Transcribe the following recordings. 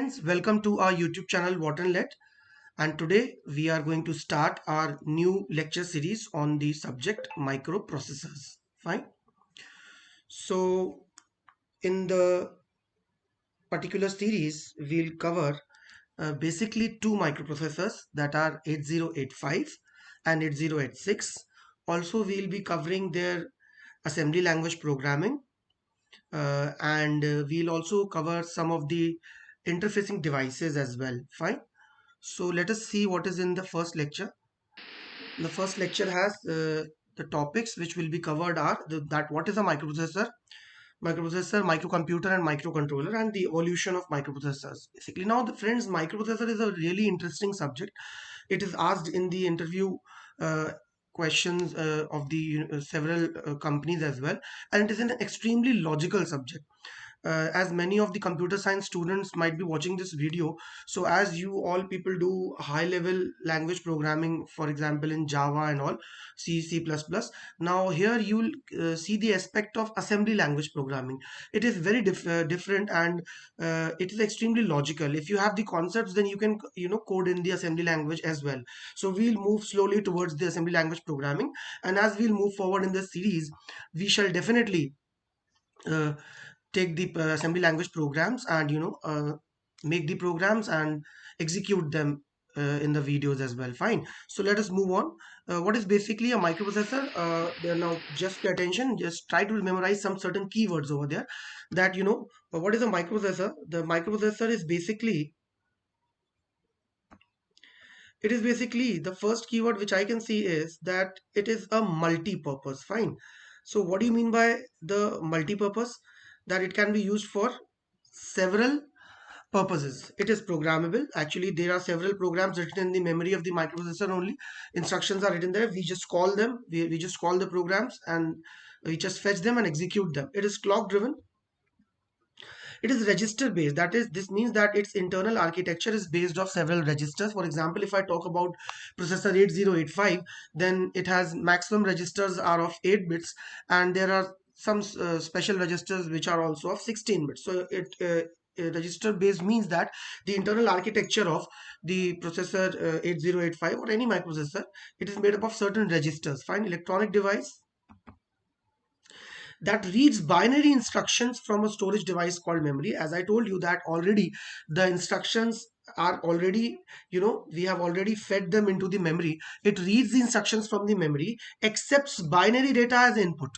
friends, welcome to our YouTube channel What and Let, and today we are going to start our new lecture series on the subject microprocessors. Fine. So in the particular series we'll cover basically two microprocessors that are 8085 and 8086. Also we'll be covering their assembly language programming and we'll also cover some of the interfacing devices as well. Fine. So let us see what is in the first lecture. The first lecture has the topics which will be covered are that what is a microprocessor, microcomputer and microcontroller, and the evolution of microprocessors. Basically, now the friends, microprocessor is a really interesting subject. It is asked in the interview uh, questions of the several companies as well, and it is an extremely logical subject. As many of the computer science students might be watching this video, so as you all people do high level language programming, for example in Java and all, C++, now here you will see the aspect of assembly language programming. It is very different, and it is extremely logical. If you have the concepts, then you can code in the assembly language as well. So we'll move slowly towards the assembly language programming, and as we'll move forward in this series, we shall definitely uh, take the assembly language programs and make the programs and execute them in the videos as well. Fine. So let us move on. What is basically a microprocessor? Now just pay attention, just try to memorize some certain keywords over there, that what is a microprocessor. The microprocessor is basically, it is basically the first keyword which I can see is that it is a multi-purpose. Fine. So what do you mean by the multi-purpose? That it can be used for several purposes. It is programmable. Actually, there are several programs written in the memory of the microprocessor only. Instructions are written there. We just call them. We just call the programs and we just fetch them and execute them. It is clock driven. It is register based. That is, this means that its internal architecture is based off several registers. For example, if I talk about processor 8085, then it has maximum registers are of 8 bits, and there are some special registers which are also of 16 bits. So it register based means that the internal architecture of the processor 8085 or any microprocessor, it is made up of certain registers. Fine. Electronic device that reads binary instructions from a storage device called memory. As I told you that already, the instructions are already, we have already fed them into the memory. It reads the instructions from the memory, accepts binary data as input.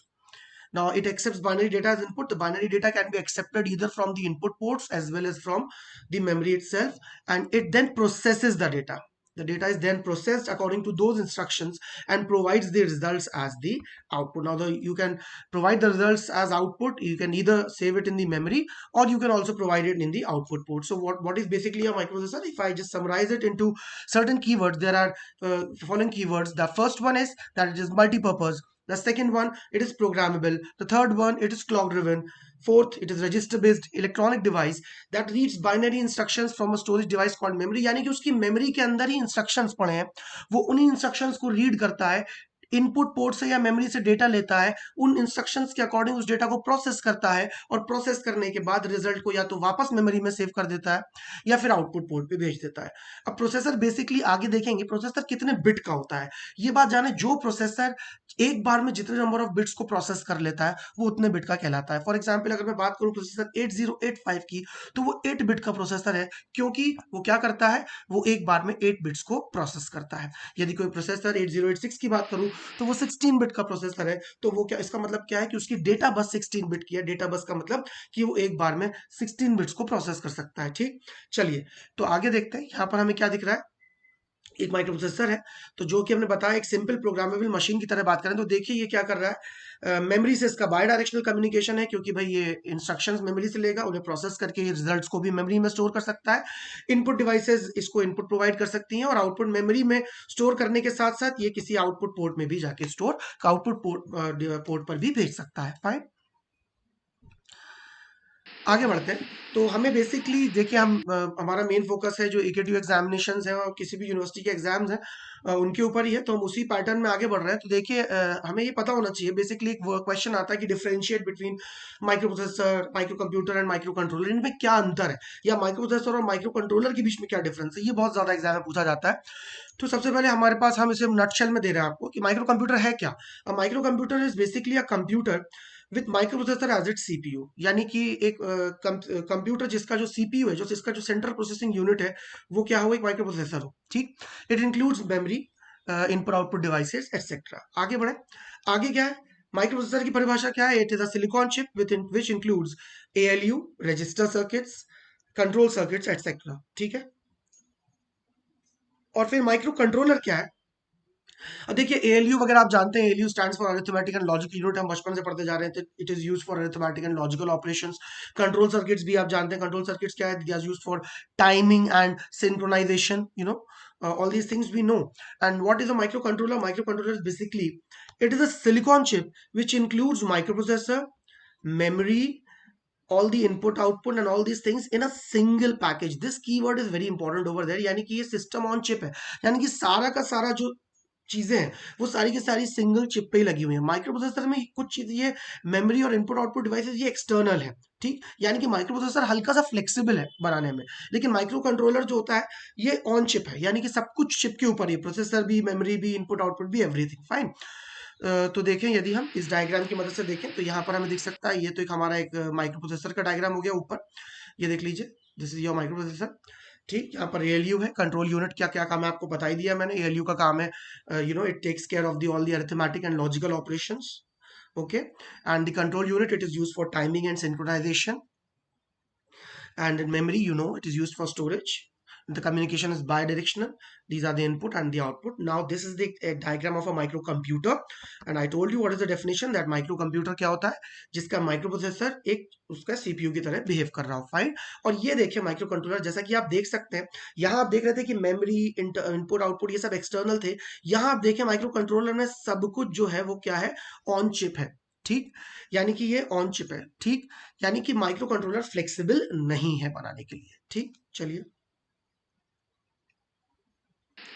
Now it accepts binary data as input. The binary data can be accepted either from the input ports as well as from the memory itself, and it then processes the data. The data is then processed according to those instructions and provides the results as the output. Now you can provide the results as output. You can either save it in the memory or you can also provide it in the output port. So what is basically a microprocessor? If I just summarize it into certain keywords, there are following keywords. The first one is that it is multi-purpose. The second one, it is programmable. The third one, it is clock driven. Fourth, it is register based electronic device that reads binary instructions from a storage device called memory. यानी कि उसकी memory के अंदर ही instructions पड़े हैं, वो उन्हीं instructions को read करता है, इनपुट पोर्ट से या मेमोरी से डेटा लेता है, उन इंस्ट्रक्शंस के अकॉर्डिंग उस डेटा को प्रोसेस करता है और प्रोसेस करने के बाद रिजल्ट को या तो वापस मेमोरी में सेव कर देता है या फिर आउटपुट पोर्ट पे भेज देता है. अब प्रोसेसर बेसिकली आगे देखेंगे प्रोसेसर कितने बिट का होता है. ये बात जाने, जो प्रोसेसर एक बार में जितने नंबर ऑफ बिट्स को प्रोसेस कर लेता है वो उतने बिट का कहलाता है. फॉर एग्जांपल अगर मैं बात करूं प्रोसेसर 8085 की, तो वो 8 बिट का प्रोसेसर है, क्योंकि वो क्या करता है, वो एक बार में 8 बिट्स को प्रोसेस करता है. यदि कोई प्रोसेसर 8086 की बात करूं तो वो 16 बिट का प्रोसेसर है. तो वो क्या, इसका मतलब क्या है कि उसकी डेटा बस 16 बिट की है. डेटा बस का मतलब कि वो एक बार में 16 बिट्स को प्रोसेस कर सकता है. ठीक, चलिए तो आगे देखते हैं. यहाँ पर हमें क्या दिख रहा है, एक माइक्रो प्रोसेसर है. तो जो कि हमने बताया एक सिंपल प्रोग्रामेबल मशीन की तरह बात करें तो देखिए ये क्या कर रहा है. मेमोरी से इसका बाय डायरेक्शनल कम्युनिकेशन है, क्योंकि भाई ये इंस्ट्रक्शंस मेमोरी से लेगा, उन्हें प्रोसेस करके ये रिजल्ट्स को भी मेमोरी में स्टोर कर सकता है. इनपुट डिवाइसेस इसको इनपुट प्रोवाइड कर सकती हैं और आउटपुट मेमोरी में स्टोर करने के साथ साथ ये किसी आउटपुट पोर्ट में भी जाके स्टोर, आउटपुट पोर्ट पर भी भेज सकता है. फाइन. आगे बढ़ते हैं। तो हमें बेसिकली देखिए हम हमारा मेन फोकस है जो एकेटीयू एग्जामिनेशंस हैं और किसी भी यूनिवर्सिटी के एग्जाम्स हैं, उनके ऊपर ही है, तो हम उसी पैटर्न में आगे बढ़ रहे हैं। तो देखिए हमें ये पता होना चाहिए, बेसिकली एक क्वेश्चन आता है कि differentiate between micro processor, micro computer and micro controller, इनमें क्या अंतर है, या माइक्रो प्रोसेसर और माइक्रो कंट्रोलर के बीच में क्या डिफरेंस है, ये बहुत ज्यादा एग्जाम में पूछा जाता है। तो सबसे पहले हमारे पास, हम इसे नटशेल में दे रहे हैं आपको कि माइक्रो कंप्यूटर है क्या। Microcomputer is basically a computer with microprocessor as it CPU, यानी कि एक कंप्यूटर जिसका जो सीपीयू है, जो इसका जो सेंट्रल प्रोसेसिंग यूनिट है, वो क्या हो, एक माइक्रो प्रोसेसर हो। ठीक, it includes memory, input output devices etcetera. आगे बढ़े, आगे क्या है, माइक्रो प्रोसेसर की परिभाषा क्या है, it is a silicon chip with which includes ALU, register circuits, control circuits etcetera. ठीक है, और फिर माइक्रो कंट्रोलर क्या है। अब देखिए एएलयू वगैरह आप जानते हैं, ALU stands for arithmetic and logic unit, हम बचपन से पढ़ते जा रहे थे, it is used for arithmetic and logical operations. Control circuits भी आप जानते हैं, कंट्रोल सर्किट्स क्या है, they are used for timing and synchronisation, you know, all these things we know. And what is a microcontroller? Microcontroller is basically, it is a silicon chip which includes microprocessor, memory, all the input output and all these things in a single package. This keyword is very important over there, यानी कि ये system on chip है, यानी कि सारा का सारा जो चीजें हैं वो सारी की सारी सिंगल चिप पे ही लगी हुई है। माइक्रो प्रोसेसर में कुछ चीजें, ये मेमोरी और इनपुट आउटपुट डिवाइसेस ये एक्सटर्नल है। ठीक, यानी कि माइक्रो प्रोसेसर हल्का सा फ्लेक्सिबल है बनाने में, लेकिन माइक्रो कंट्रोलर जो होता है ये ऑन चिप है, यानी कि सब कुछ चिप के ऊपर ही, प्रोसेसर भी, मेमोरी भी, इनपुट आउटपुट भी, एवरीथिंग फाइन। तो देखें, यदि हम इस डायग्राम की मदद से देखें तो यहाँ पर हमें दिख सकता है, ये तो एक हमारा एक माइक्रो प्रोसेसर का डायग्राम हो गया ऊपर, ये देख लीजिए, this is your micro processor. ठीक, यहाँ पर एएलयू है, कंट्रोल यूनिट क्या क्या काम है आपको बता ही दिया मैंने। एएलयू का काम है, you know, it takes care of the all the arithmetic and logical operations, okay. And the control unit, it is used for timing and synchronisation. And in memory, you know, it is used for storage. The communication is bidirectional. These are the input and the output. Now this is the diagram of a microcomputer, and I told you what is the definition, that microcomputer क्या होता है, जिसका microprocessor एक उसका CPU की तरह behave कर रहा हो, फाइन। और ये देखिए माइक्रो कंट्रोलर, जैसा कि आप देख सकते हैं, यहाँ आप देख रहे थे कि मेमोरी, इनपुट आउटपुट ये सब एक्सटर्नल थे, यहाँ आप देखें माइक्रो कंट्रोलर में सब कुछ जो है वो क्या है, ऑन चिप है। ठीक, यानी कि ये ऑन चिप है। ठीक, यानी कि माइक्रो कंट्रोलर फ्लेक्सिबल नहीं है बनाने के लिए। ठीक, चलिए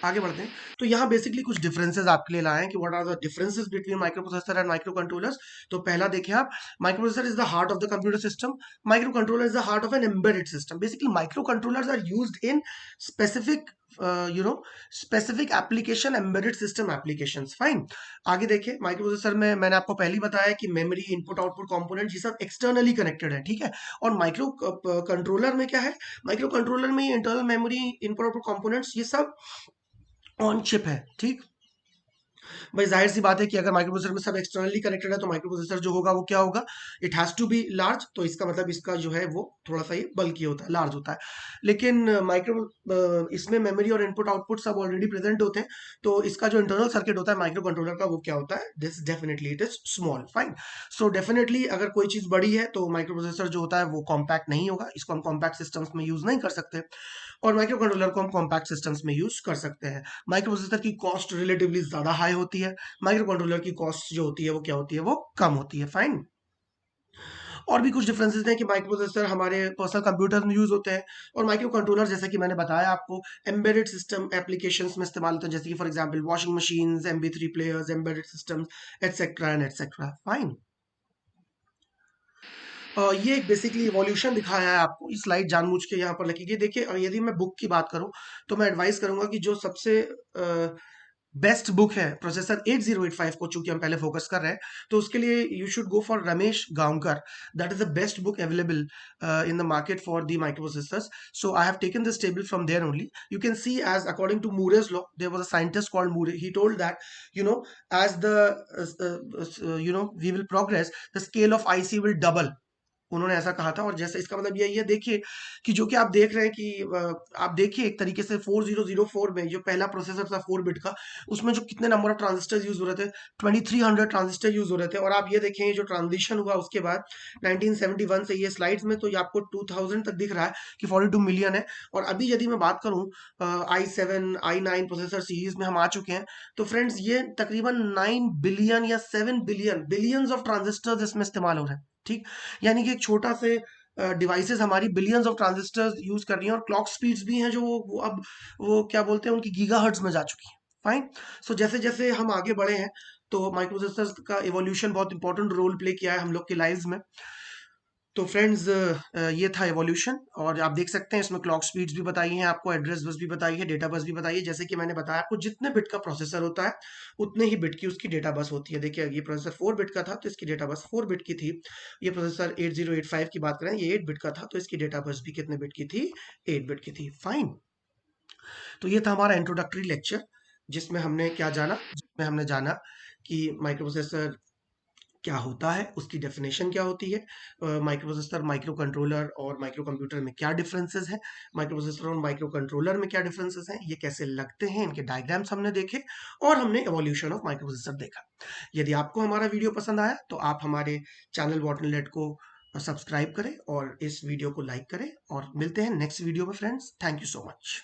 आगे बढ़ते हैं। तो यहाँ बेसिकली कुछ डिफरेंसेस आपके लिए लाए हैं कि what are the differences between microprocessor and microcontrollers. तो पहला देखिए आप, microprocessor is the heart of the computer system, microcontroller is the heart of an embedded system. Basically microcontrollers are used in specific, you know, specific application, embedded system applications, fine. आगे देखिए, micro processor में मैंने आपको पहले ही बताया कि memory, input output component ये सब एक्सटर्नली कनेक्टेड है। ठीक है, और माइक्रो कंट्रोलर में क्या है, माइक्रो कंट्रोलर में internal memory, input output components ये सब ऑन चिप है। ठीक, भाई जाहिर सी बात है कि अगर माइक्रो प्रोसेसर में सब एक्सटर्नली कनेक्टेड है तो माइक्रो प्रोसेसर जो होगा वो क्या होगा, it has to be large. तो इसका मतलब इसका जो है वो थोड़ा सा ये बल्की होता है, लार्ज होता है। लेकिन माइक्रो इसमें मेमोरी और इनपुट आउटपुट सब ऑलरेडी प्रेजेंट होते हैं, तो इसका जो इंटरनल सर्किट होता है माइक्रो कंट्रोलर का, वो क्या होता है, this definitely it is small, fine. So definitely अगर कोई चीज बड़ी है तो माइक्रो प्रोसेसर जो होता है वो कॉम्पैक्ट नहीं होगा, इसको हम कॉम्पैक्ट सिस्टम्स में यूज नहीं कर सकते, और माइक्रो कंट्रोलर को हम कॉम्पैक्ट सिस्टम्स में यूज कर सकते हैं। माइक्रो प्रोसेसर की कॉस्ट रिलेटिवली ज्यादा हाई होती है, माइक्रो कंट्रोलर की कॉस्ट जो होती है वो क्या होती है, वो कम होती है, फाइन। और भी कुछ डिफरेंसेस हैं कि माइक्रो प्रोसेसर हमारे पर्सनल कंप्यूटर में यूज होते हैं, और माइक्रो कंट्रोलर जैसा कि मैंने बताया आपको एम्बेडेड सिस्टम एप्लीकेशंस में इस्तेमाल होते हैं, जैसे कि for example washing machines, MP3 players, embedded systems etcetera and etcetera, fine. ये एक बेसिकली इवोल्यूशन दिखाया है आपको, इस स्लाइड जानबूझ के यहाँ पर लिखी गई। देखिए यदि मैं बुक की बात करूं तो मैं एडवाइस करूंगा कि जो सबसे बेस्ट बुक है प्रोसेसर 8085 को, चूंकि हम पहले फोकस कर रहे हैं, तो उसके लिए you should go for Ramesh Gaonkar. That is the best book available in the market for the microprocessors. So I have taken this table from there only. You can see, as according to Moore's law, there was a scientist called Moore. He told that, you know, as the you know, we will progress, the scale of IC will double. उन्होंने ऐसा कहा था, और जैसे इसका मतलब यही है, देखिए कि जो कि आप देख रहे हैं कि आप देखिए एक तरीके से 4004 में जो पहला प्रोसेसर था 4 बिट का, उसमें जो कितने नंबर ऑफ ट्रांजिस्टर यूज हो रहे थे, 2300 ट्रांजिस्टर यूज हो रहे थे। और आप ये देखें जो ट्रांजिशन हुआ उसके बाद 1971 से, ये स्लाइड्स में तो ये आपको 2000 तक दिख रहा है कि 42 मिलियन है। और अभी यदि मैं बात करूं i7 i9 प्रोसेसर सीरीज में हम आ चुके हैं, तो फ्रेंड्स ये तकरीबन 9 बिलियन या 7 बिलियन, बिलियंस ऑफ ट्रांजिस्टर्स इसमें इस्तेमाल हो रहे हैं। ठीक, यानी कि एक छोटा से डिवाइसेस हमारी बिलियंस ऑफ ट्रांजिस्टर्स यूज कर रही हैं, और क्लॉक स्पीड्स भी हैं जो वो अब वो क्या बोलते हैं, उनकी गीगाहर्ट्ज में जा चुकी हैं। फाइन। सो जैसे जैसे हम आगे बढ़े हैं, तो माइक्रोप्रोसेसर्स का इवोल्यूशन बहुत इंपॉर्टेंट रोल प्ले किया है हम लोग की लाइव्स में। तो फ्रेंड्स, ये था एवोल्यूशन, और आप देख सकते हैं इसमें क्लॉक स्पीड्स भी बताई हैं, आपको एड्रेस बस भी बताई है, डेटा बस भी बताई है। जैसे कि मैंने बताया आपको, जितने बिट का प्रोसेसर होता है उतने ही बिट की उसकी डेटा बस होती है। देखिए, ये प्रोसेसर 4 बिट का था तो इसकी डेटा बस 4 बिट की थी। ये प्रोसेसर 8085 की बात करें, ये 8 बिट का था तो इसकी डेटा बस भी कितने बिट की थी, 8 बिट की थी। फाइन। तो ये था हमारा इंट्रोडक्टरी लेक्चर, जिसमें हमने क्या जाना, जिसमें हमने जाना कि माइक्रोप्रोसेसर क्या होता है, उसकी डेफिनेशन क्या होती है, माइक्रो प्रोसेसर, माइक्रो कंट्रोलर और माइक्रो कंप्यूटर में क्या डिफरेंसेस हैं, माइक्रो प्रोसेसर और माइक्रो कंट्रोलर में क्या डिफरेंसेस हैं, ये कैसे लगते हैं, इनके डायग्राम्स हमने देखे, और हमने एवोल्यूशन ऑफ माइक्रो प्रोसेसर देखा। यदि आपको हमारा वीडियो पसंद आया तो आप हमारे चैनल बॉटनलेट को सब्सक्राइब करें और इस वीडियो को लाइक करें, और मिलते हैं नेक्स्ट वीडियो में friends. Thank you so much.